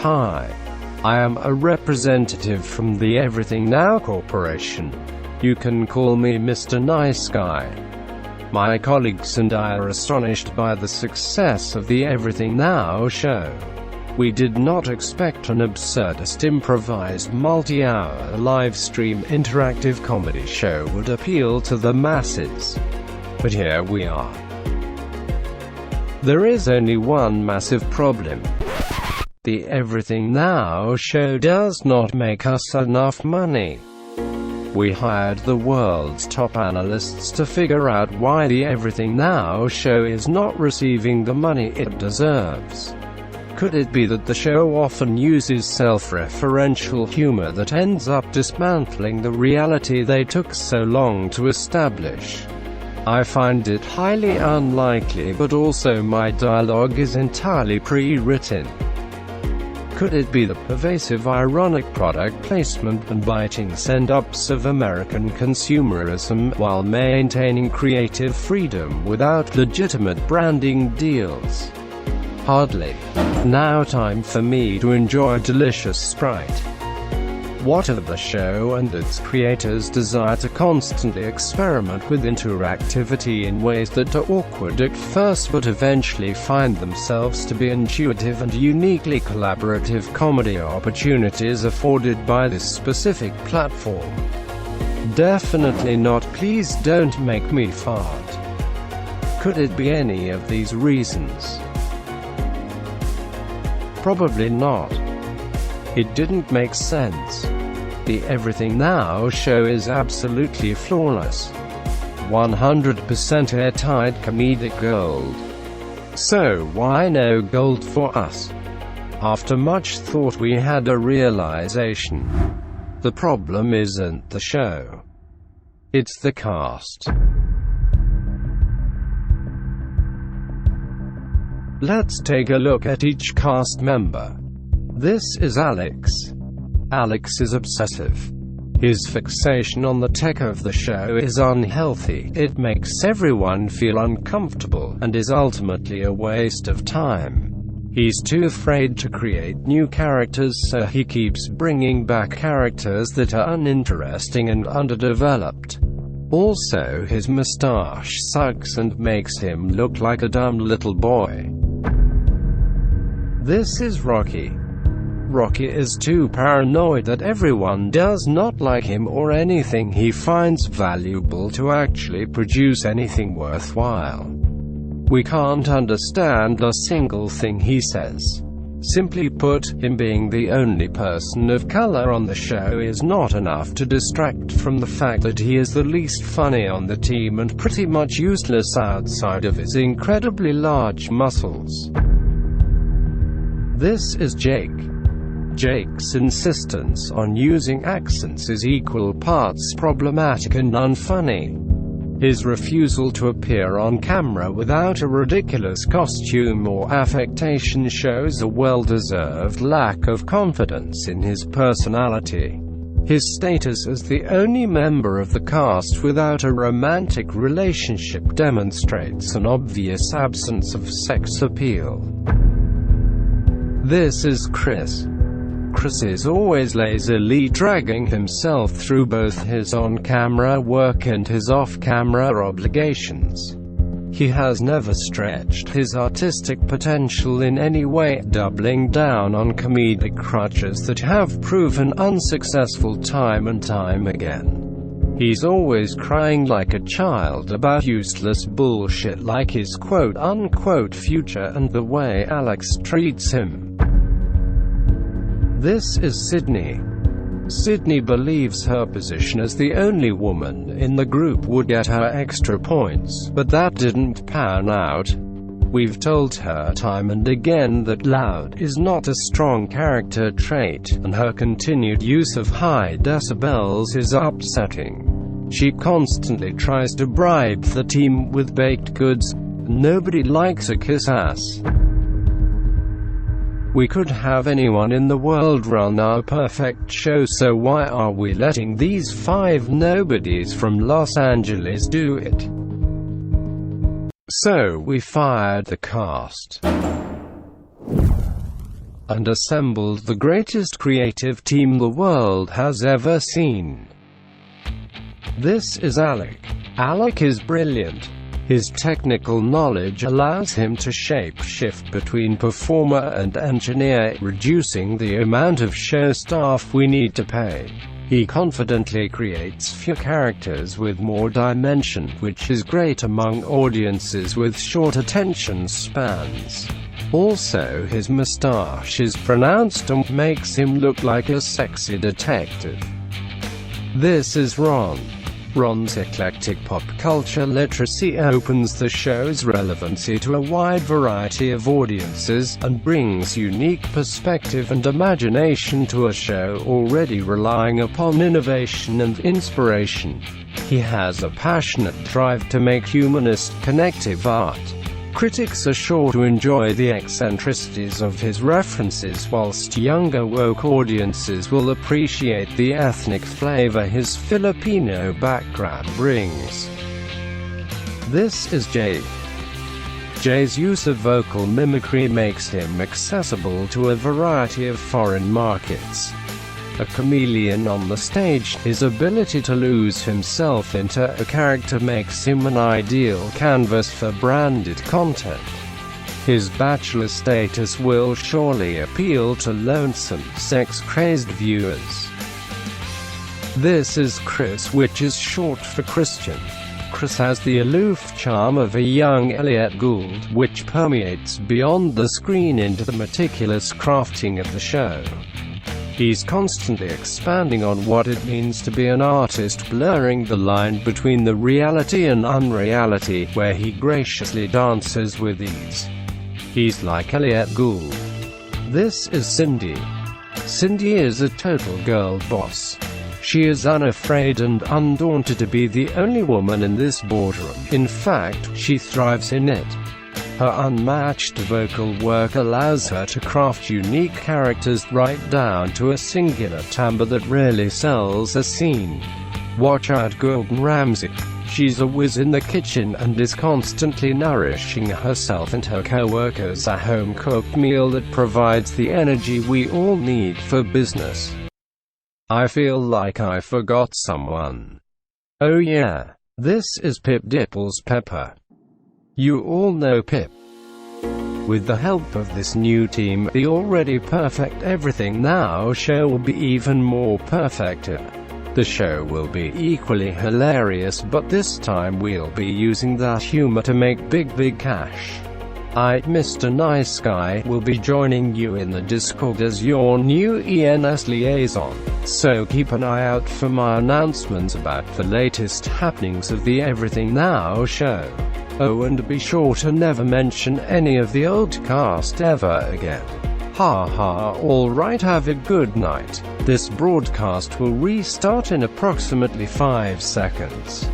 Hi. I am a representative from the Everything Now Corporation. You can call me Mr. Nice Guy. My colleagues and I are astonished by the success of the Everything Now show. We did not expect an absurdist improvised multi-hour live-stream interactive comedy show would appeal to the masses. But here we are. There is only one massive problem. The Everything Now show does not make us enough money. We hired the world's top analysts to figure out why the Everything Now show is not receiving the money it deserves. Could it be that the show often uses self-referential humor that ends up dismantling the reality they took so long to establish? I find it highly unlikely, but also my dialogue is entirely pre-written. Could it be the pervasive ironic product placement and biting send-ups of American consumerism, while maintaining creative freedom without legitimate branding deals? Hardly. Now time for me to enjoy a delicious Sprite. What of the show and its creators' desire to constantly experiment with interactivity in ways that are awkward at first but eventually find themselves to be intuitive and uniquely collaborative comedy opportunities afforded by this specific platform? Definitely not. Please don't make me fart. Could it be any of these reasons? Probably not. It didn't make sense. The Everything Now show is absolutely flawless. 100% airtight comedic gold. So why no gold for us? After much thought we had a realization. The problem isn't the show. It's the cast. Let's take a look at each cast member. This is Alex. Alex is obsessive. His fixation on the tech of the show is unhealthy. It makes everyone feel uncomfortable, and is ultimately a waste of time. He's too afraid to create new characters, so he keeps bringing back characters that are uninteresting and underdeveloped. Also, his mustache sucks and makes him look like a dumb little boy. This is Rocky. Rocky is too paranoid that everyone does not like him or anything he finds valuable to actually produce anything worthwhile. We can't understand a single thing he says. Simply put, him being the only person of color on the show is not enough to distract from the fact that he is the least funny on the team and pretty much useless outside of his incredibly large muscles. This is Jake. Jake's insistence on using accents is equal parts problematic and unfunny. His refusal to appear on camera without a ridiculous costume or affectation shows a well-deserved lack of confidence in his personality. His status as the only member of the cast without a romantic relationship demonstrates an obvious absence of sex appeal. This is Chris. Chris is always lazily dragging himself through both his on-camera work and his off-camera obligations. He has never stretched his artistic potential in any way, doubling down on comedic crutches that have proven unsuccessful time and time again. He's always crying like a child about useless bullshit like his quote-unquote future and the way Alex treats him. This is Sydney. Sydney believes her position as the only woman in the group would get her extra points, but that didn't pan out. We've told her time and again that loud is not a strong character trait, and her continued use of high decibels is upsetting. She constantly tries to bribe the team with baked goods. Nobody likes a kiss-ass. We could have anyone in the world run our perfect show, so why are we letting these 5 nobodies from Los Angeles do it? So we fired the cast. and assembled the greatest creative team the world has ever seen. This is Alec. Alec is brilliant. His technical knowledge allows him to shape-shift between performer and engineer, reducing the amount of show staff we need to pay. He confidently creates few characters with more dimension, which is great among audiences with short attention spans. Also, his mustache is pronounced and makes him look like a sexy detective. This is Ron. Ron's eclectic pop culture literacy opens the show's relevancy to a wide variety of audiences, and brings unique perspective and imagination to a show already relying upon innovation and inspiration. He has a passionate drive to make humanist, connective art. Critics are sure to enjoy the eccentricities of his references, whilst younger woke audiences will appreciate the ethnic flavor his Filipino background brings. This is Jay. Jay's use of vocal mimicry makes him accessible to a variety of foreign markets. A chameleon on the stage, his ability to lose himself into a character makes him an ideal canvas for branded content. His bachelor status will surely appeal to lonesome, sex-crazed viewers. This is Chris, which is short for Christian. Chris has the aloof charm of a young Elliot Gould, which permeates beyond the screen into the meticulous crafting of the show. He's constantly expanding on what it means to be an artist, blurring the line between the reality and unreality, where he graciously dances with ease. He's like Elliot Gould. This is Cindy. Cindy is a total girl boss. She is unafraid and undaunted to be the only woman in this boardroom. In fact, she thrives in it. Her unmatched vocal work allows her to craft unique characters right down to a singular timbre that really sells a scene. Watch out, Gordon Ramsay. She's a whiz in the kitchen and is constantly nourishing herself and her co-workers a home-cooked meal that provides the energy we all need for business. I feel like I forgot someone. Oh yeah. This is Pip Dipples Pepper. You all know Pip. With the help of this new team, the already perfect Everything Now show will be even more perfected. The show will be equally hilarious, but this time we'll be using that humor to make big cash. Mr. Nice Guy, will be joining you in the Discord as your new ENS liaison, so keep an eye out for my announcements about the latest happenings of the Everything Now show. Oh, and be sure to never mention any of the old cast ever again. Ha ha. Alright, have a good night. This broadcast will restart in approximately 5 seconds.